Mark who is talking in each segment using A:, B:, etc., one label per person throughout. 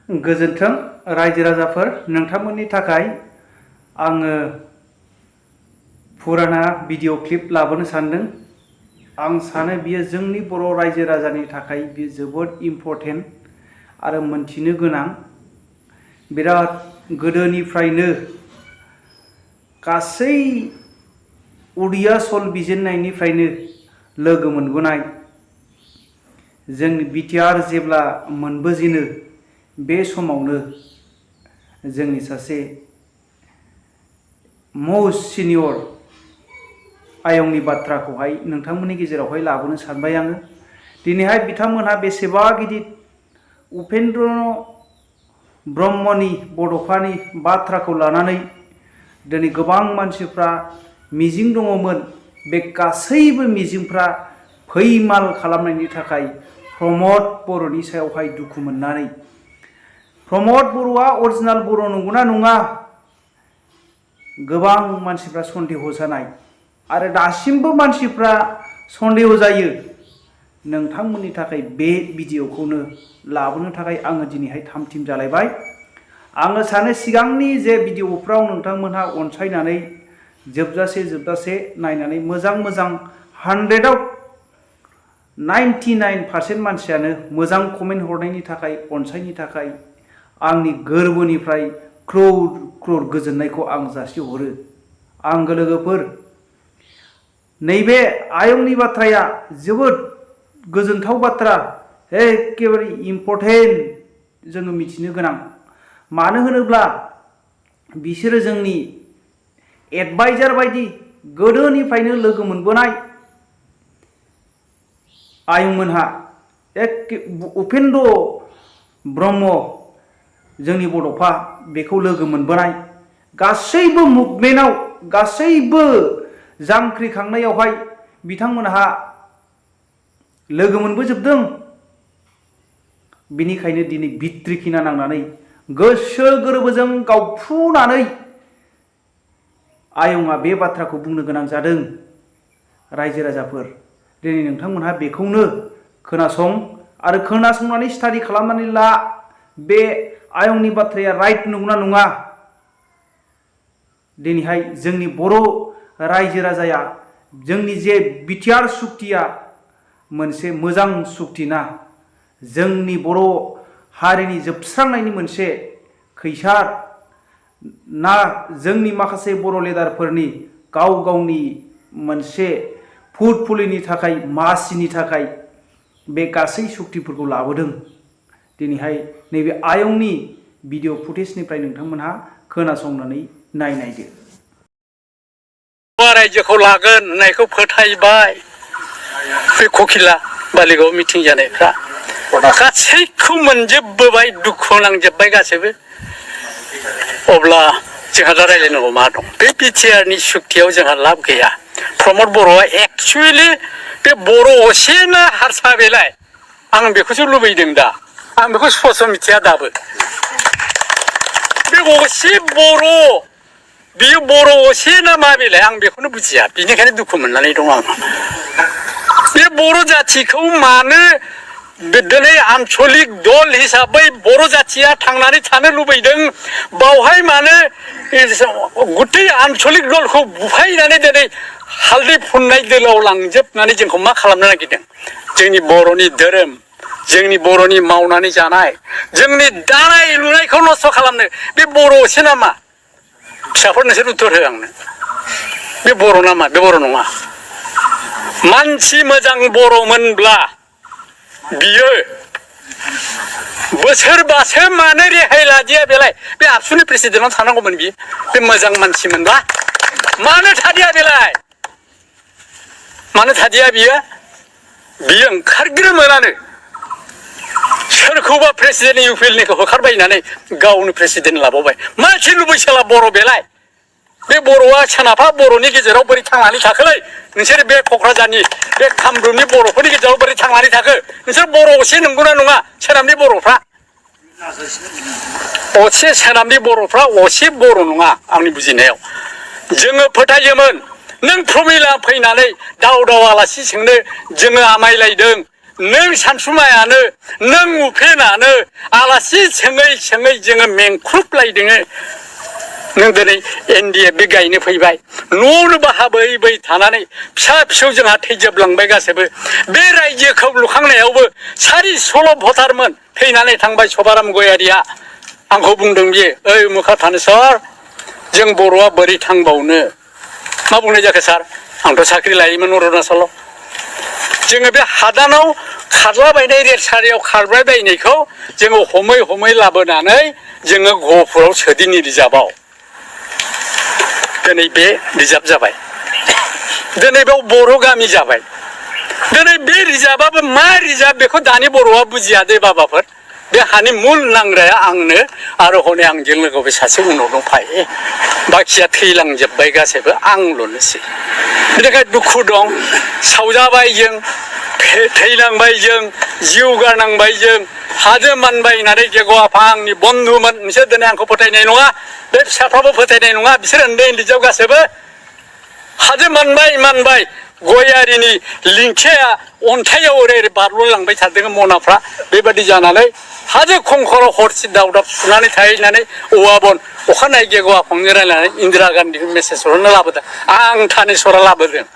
A: गोजोन्थों रायजो राजाफोर नोंथांमोननि थाखाय आङो फुराना भिडिअ क्लिप लाबोनो सानदों। आं सानो बियो जोंनि बर' रायजो राजानि थाखाय बियो जोबोद इम्परटेन्ट आरो मोनथिनो गोनां। बिराद गोदोनिफ्रायनो गासै उडिया सल बिजेननायनिफ्रायनो लोगो मोनबोनाय जोंनि बिटिआर जेब्ला मोनबोजेनो बे समावनो जोंनि सासे मोस्ट सिनियर आयंनि बाथ्राखौहाय नोंथांमोननि गेजेरावहाय लाबोनो सानबाय आङो। दिनैहाय बिथांमोनहा बेसेबा गिदिर उपेन्द्र ब्रह्मनि बड'फानि बाथ्राखौ लानानै दिनै गोबां मानसिफ्रा मिजिं दङमोन। बे गासैबो मिजिंफ्रा फैमाल खालामनायनि थाखाय प्रमद बर'नि सायावहाय दुखु मोननानै प्रमद बर'आ अरिजिनाल बर' नंगौना नङा गोबां मानसिफ्रा सन्देह जानाय आरो दासिमबो मानसिफ्रा सन्देह जायो। नोंथांमोननि थाखाय बे भिडिअखौनो लाबोनो थाखाय आङो दिनैहाय थाम-थिम जालायबाय। आङो सानो सिगांनि जे भिडिअफ्राव नोंथांमोनहा अनसायनानै जोबजासे नायनानै मोजां 100आव 99% मानसियानो मोजां कमेन्ट हरनायनि थाखाय अनसायनि थाखाय आंनि गोरबोनिफ्राय क्रौर गोजोननायखौ आं जासिहरो। आंगो लोगोफोर नैबे आयंनि बाथ्राया जोबोद गोजोनथाव बाथ्रा, एखेबारे इम्परटेन्ट जोङो मिथिनो गोनां। मानो होनोब्ला बिसोरो जोंनि एडभाइजार बायदि गोदोनिफ्रायनो लोगो मोनबोनाय आयंमोनहा उपेन्द्र ब्रह्म जोंनि बड'फा बेखौ लोगो मोनबोनाय गासैबो मुभमेन्टआव गासैबो जांख्रिखांनायावहाय बिथांमोनहा लोगो मोनबोजोबदों। बिनिखायनो दिनै बिथ्रिखिना नांनानै गोसो गोरबोजों गावफ्रुनानै आयंआ बे बाथ्राखौ बुंनो गोनां जादों। रायजो राजाफोर दिनै नोंथांमोनहा बेखौनो खोनासं आरो खोनासंनानै स्टाडि खालामनानै ला बे आयंनि बाथ्राया राइट नंगौना नङा। दिनैहाय जोंनि बर' रायजो राजाया जोंनि जे बिटिआर सुक्तिया मोनसे मोजां सुक्ति ना, जोंनि बर' हारिनि जोबस्रांनायनि मोनसे खैसार ना, जोंनि माखासे बर' लिडारफोरनि गावनि मोनसे फुटफुलिनि थाखाय मासिनि थाखाय बे गासै सुक्तिफोरखौ लाबोदों। दिनैहाय नैबे आयंनि भिडिअ फुटेजनिफ्राय नोंथांमोनहा खोनासंनानै नायदो।
B: रायजोखौ लागोन होननायखौ फोथायबाय बे ककिला बालिगाव मिटिं जानायफ्रा गासैखौ मोनजोबबोबाय, दुखु नांजोबबाय गासैबो। अब्ला जोंहा दा रायज्लायनांगौ मा दं? बे बिटिआरनि सुक्तियाव जोंहा लाब गैया। प्रमद बर'आ एक्सुवेलि बे बर' असे ना हारसा बेलाय आं बेखौसो लुबैदों दा। आं बेखौ स्पस्ट मिथिया दाबो। बे असे बर' बियो बर' असे ना मा बेलाय आं बेखौनो बुजिया। बिनिखायनो दुखु मोननानै दं आं। बे बर' जाथिखौ मानो दिनै आन्सलिक दल हिसाबै बर' जाथिया थांनानै थानो लुबैदों, बावहाय मानो गुथै आन्सलिक दलखौ बुफायनानै दिनै हालदै फुननाय दोलाव लांजोबनानै जोंखौ मा खालामनो नागिरदों? जोंनि बर'नि धोरोम, जोंनि बर'नि मावनानै जानाय, जोंनि दानाय लुनायखौ नस्थ' खालामनो बे बर' असे नामा? फिसाफोर नोंसोर उत्तर हो आंनो। बे बर' नामा? बे बर' नङा। मानसि मोजां बर'मोनब्ला बियो बोसोरबासो मानो रेहाय लादिया बेलाय? बे आबसुनि प्रेसिडेन्टआव थानांगौमोन बियो। बे मोजां मानसिमोनबा मानो थादिया बेलाय? मानो थादिया बियो? बियो ओंखारग्रोमोनानो सोरखौबा प्रेसिडेन्ट इउपिएलनिखौ होखारबायनानै गावनो प्रेसिडेन्ट लाबावबाय। मानसि लुबैसोला बर' बेलाय? बे बर'आ सोनाबहा बर'नि गेजेराव बोरै थांनानै थाखोलै? नोंसोर बे क'क्राझारनि बे कामरुपनि बर'फोरनि गेजेराव बोरै थांनानै थाखो? नोंसोर बर' असे नंगौना नङा? सोनाबनि बर'फ्रा असे, सोनाबनि बर'फ्रा असे बर' नङा आंनि बुजिनायाव। जोङो फोथायोमोन नों प्रमिला फैनानै दाव आलासि सोंनो जोङो आमायलायदों, नों सानसुमायानो नों उफेनानो आलासि सोङै सोङै जोङो मेंख्रुबलायदोङो नों दिनै NDF गायनो फैबाय न'आवनो बाहाबै थानानै फिसा फिसौ जोंहा थैजोबलांबाय गासैबो बे रायजोखौ लुखांनायावबो 416 भटारमोन थैनानै थांबाय सभाराम गयारिया आंखौ बुंदों बियो ओइ मुखा थानेस्वर जों बर'आ बोरै थांबावनो मा बुंनाय जाखो सार आंथ' साख्रि लायोमोन अरुणाचलाव जोङो बे हादानाव खारलाबायनाय रेलसारियाव खारबाय बायनायखौ जोङो हमै लाबोनानै जोङो गहपुराव सोदिनि रिजार्भआव दिनै बे रिजार्भ जाबाय दिनै बेयाव बर' गामि जाबाय दिनै बे रिजार्भआबो मा रिजार्भ बेखौ दानि बर'आ बुजिया दे बाबाफोर बे हानि मुल नांग्राया आंनो आरो हनै आंजों लोगोआव बे सासे उनाव दंफायो बाखिया थैलांजोब्बाय गासैबो आंल'नोसै बेनिखायनो दुखु दं सावजाबाय जों थैलांबाय जों जिउ गारनांबाय जों हाजो मानबाय होननानै गेग' आफा आंनि बन्धुमोन नोंसोर दिनै आंखौ फोथायनाय नङा बे फिसाफ्राबो फोथायनाय नङा बिसोर उन्दै जोब गासैबो हाजो मानबाय गयारिनि लिंखिया अन्थाइयाव ओरै बारल'लांबाय थादों मनाफ्रा बेबादि जानानै हाजो खंखराव हरसे दावदाब सुनानै थाहैनानै औवा बन अखानायै गेग' आफाजों रायलायनानै इन्दिरा गान्धीखौ मेसेज हरनो लाबोदों आं थानेस्वरा लाबोदों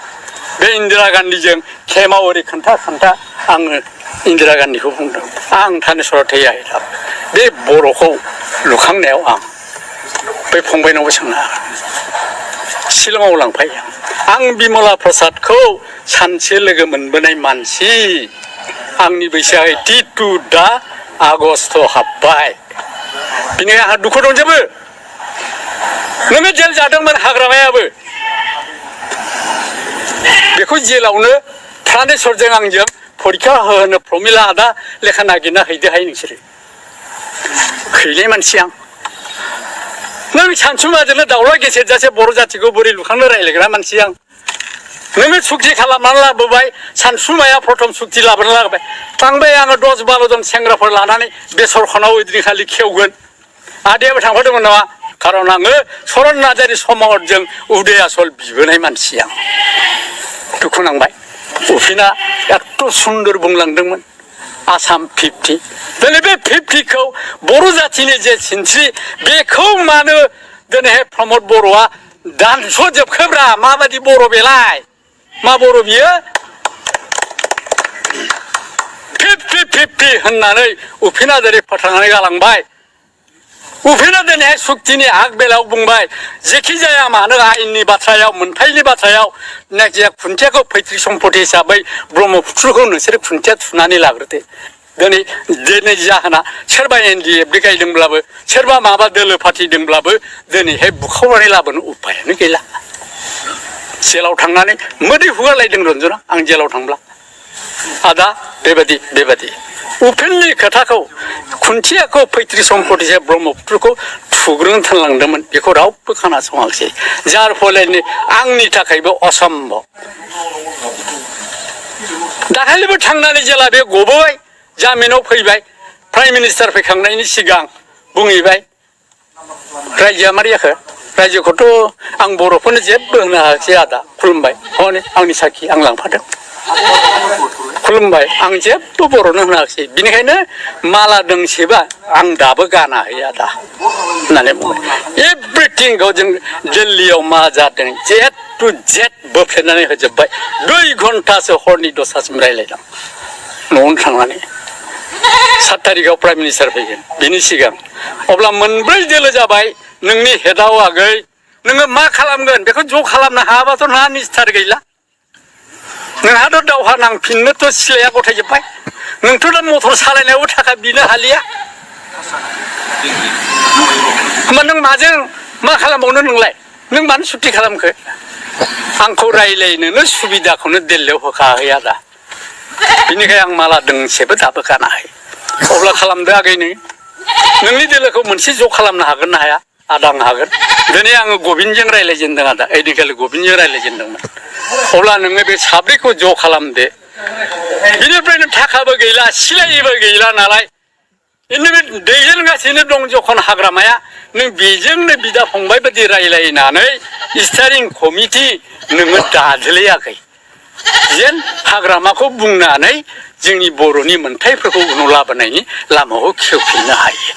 B: बे इन्दिरा गान्धीजों खेमाव ओरै खोन्था आङो इन्दिरा गान्धीखौ बुंदों आं थानेस्वरा थैयाखै बे बर'खौ लुखांनायाव आं बे फंबायनावबो सोंनो हागोन शिलंआव लांफायो आं बिमला प्रसादखौ सानसे लोगो मोनबोनाय मानसि आंनि बैसोआ 82 दा आगस्ट हाबबाय बिनि आंहा दुखु दंजोबो नोङो जेल जादोंमोन हाग्रामायाबो बेखौ जेलावनो थानेस्वरजों आंजों फरिखा होनो प्रमिला आदा लेखा नागिरना हैदोहाय नोंसोरो खैले मानसि आं नों सानसुमाजोंनो दाउला गेसेर जासे बर' जातिखौ बोरै लुखांनो रायलायग्रा मानसि आं नोङो सुक्ति खालामनानै लाबोबाय सानसुमाया प्रथम सुक्ति लाबोनानै लाबोबाय थांबाय आङो 10-12 जन सेंग्राफोर लानानै बेसरखानाव ओइदिनखालि खेवगोन आदायाबो थांफादोंमोन नामा खारन आङो चरन नार्जारि समाजजों उदय आसल बिबोनाय मानसि आं दुखु नांबाय उफिना एथ' सुन्दर बुंलांदोंमोन आसाम 50 दिनै बे 50खौ बर' जातिनि जे सिनस्रि बेखौ मानो दिनैहाय प्रमद बर'आ दानस'जोबखोब्रा माबादि बर' बेलाय मा बर' बियो 50 होननानै उफेना जेरै फोथांनानै गालांबाय उफेना दिनैहाय सुक्तिनि आग बेलायाव बुंबाय जेखि जाया मानो आयेननि बाथ्रायाव मोनथायनि बाथ्रायाव जायखिजाया खुन्थियाखौ पैतृक सम्पति हिसाबै ब्रह्मपुत्रखौ नोंसोर खुन्थिया थुनानै लाग्रोदो दिनै जाहोना सोरबा NDF गायदोंब्लाबो सोरबा माबा दोलो फाथिदोंब्लाबो दिनैहाय बुखावनानै लाबोनो उपायानो गैला जेलाव थांनानै मोदै हुगारलायदों रन्जना आं जेलाव थांब्ला आदा बेबादि उफेननि खोथाखौ खुन्थियाखौ पैतृक सम्पति ब्रह्मपुत्रखौ थुग्रोनो थोनलांदोंमोन बेखौ रावबो खोनासङाखिसै जार फलनि आंनि थाखायबो असम्भब दाखालिबो थांनानै जेला बे गबोबाय जामिनाव फैबाय प्राइम मिनिस्टार फैखांनायनि सिगां बुंहैबाय रायजोआ मारै जाखो रायजोखौथ' आं बर'फोरनो जेबो होनो हायाखिसै आदा खुलुमबाय हनै आंनि साखि आं लांफादों खुलुमबाय आं जेबो बर'नो होनो हायाखिसै बिनिखायनो माला दोंसेबा आं दाबो गानाखै आदा होननानै बुंबाय एभ्रिथिंखौ जों दिल्लीयाव मा जादों Z to Z बोफ्लेनानै होजोब्बाय 2 घन्टासो हरनि 10टासिम रायलायदों न'आवनो थांनानै 7 तारिखआव प्राइम मिनिस्टार फैगोन बिनि सिगां अब्ला मोनब्रै दोलो जाबाय नोंनि हेडआव आगै नोङो मा खालामगोन बेखौ ज' खालामनो हायाबाथ' नोंहा निस्टार गैला नोंहाथ' दावहा नांफिननोथ' सिलाया गथायजोब्बाय नोंथ' दा मटर सालायनायावबो थाखा बिनो हालिया होमबा नों माजों मा खालामबावनो नोंलाय नों मानो सुक्ति खालामखो आंखौ रायलायनोनो सुबिदाखौनो दिल्लीयाव होखाहै आदा बिनिखायनो आं माला दोंसेबो दाबो गानाखै अब्ला खालामदो आगै नोंनि दोलोखौ मोनसे ज' खालामनो हागोन ना हाया आदा आं हागोन दिनै आङो गबिनजों रायलायजेनदों आदा ओइदिनखालि गबिनजों रायलायजेनदोंमोन अब्ला नोङो बे साब्रैखौ ज' खालामदो बिनिफ्रायनो थाखाबो गैला सिलायबो गैला नालाय बे दैदेनगासिनो दं जखन हाग्रामाया नों बेजोंनो बिदा फंबाय बायदि रायलायनानै स्टारिं कमिटि नोङो दाज्लायाखै जेन हाग्रामाखौ बुंनानै जोंनि बर'नि मोन्थायफोरखौ उनाव लाबोनायनि लामाखौ खेवफिननो हायो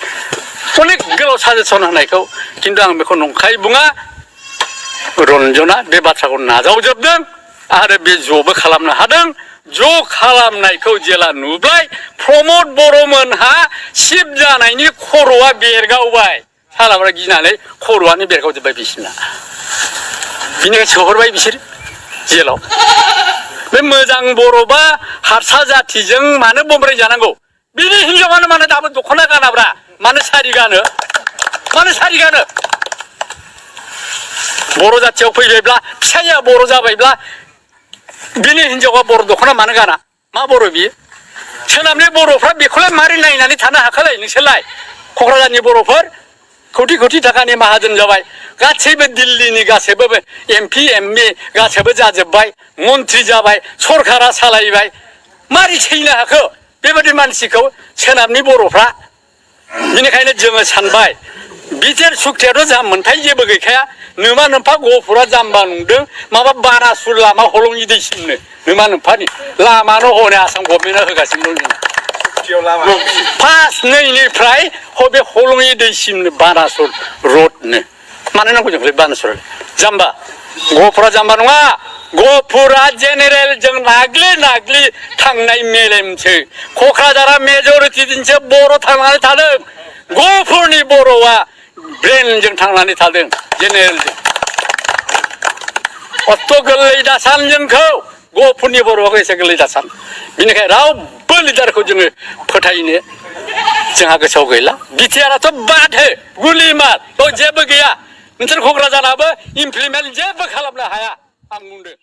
B: अनेक गोलाव साजेसन होनायखौ खिन्थु आं बेखौ नंखाय बुङा रन्जना बे बाथ्राखौ नाजावजोबदों आरो बे ज'बो खालामनो हादों ज' खालामनायखौ जेला नुबाय प्रमद बर'मोनहा सिब जानायनि खर'आ बेरगावबाय सालाफ्रा गिनानै खर'आनो बेरगावजोब्बाय बिसिना बिनिखाय सोहरबाय बिसोर जेलाव बे मोजां बर'बा हारसा जाथिजों मानो बमब्राय जानांगौ बिनि हिनजावानो मानो दाबो दख'ना गानाब्रा मानो सारि गानो बर' जाथियाव फैबायब्ला फिसाया बर' जाबायब्ला बिनि हिनजावा बर' दख'ना मानो गाना मा बर' बियो सोनाबनि बर'फ्रा बेखौलाय मारै नायनानै थानो हाखालाय नोंसोरलाय क'क्राझारनि बर'फोर कौटि कौटि थाखानि माहाजोन जाबाय गासैबो दिल्लीनि गासैबो MP ME गासैबो जाजोब्बाय मन्त्रि जाबाय सरकारा सालायबाय मारै सैनो हाखो बेबायदि मानसिखौ सोनाबनि बर'फ्रा बिनिखायनो जोङो सानबाय बिटिआर सुक्तियाथ' जा मोन्थाय जेबो गैखाया नोमा नोम्फा गहपुरा जाम्बा नंदों माबा बानासुर लामा हलंनि दैसिमनो नोमा नोम्फानि लामानो हनै आसाम गभर्नमेन्टआ होगासिनो दं जोंना फार्स्ट नैनिफ्राय बे हलंनि दैसिमनो बानासुर रडनो मानो नांगौ जोंखौलाय बानासुर जाम्बा गहपुरा जाम्बा नङा गहपुरा जेनेरेल जों नाग्लि थांनाय मेलेमसो क'क्राझारा मेजरिटिजोंसो बर' थांनानै थादों गहपुरनि बर'आ ब्रेनजों थांनानै थादों जेनेरेलजों अत गोरलै दासान जोंखौ गहपुरनि बर'आखौ एसे गोरलै दासान बिनिखाय रावबो लिडारखौ जोङो फोथायनो जोंहा गोसोआव गैला बिटिआरआथ' बादहो गुलिमार बेयाव जेबो गैया नोंसोर क'क्राझाराबो इमप्लिमेन्ट जेबो खालामनो हाया आं बुंदों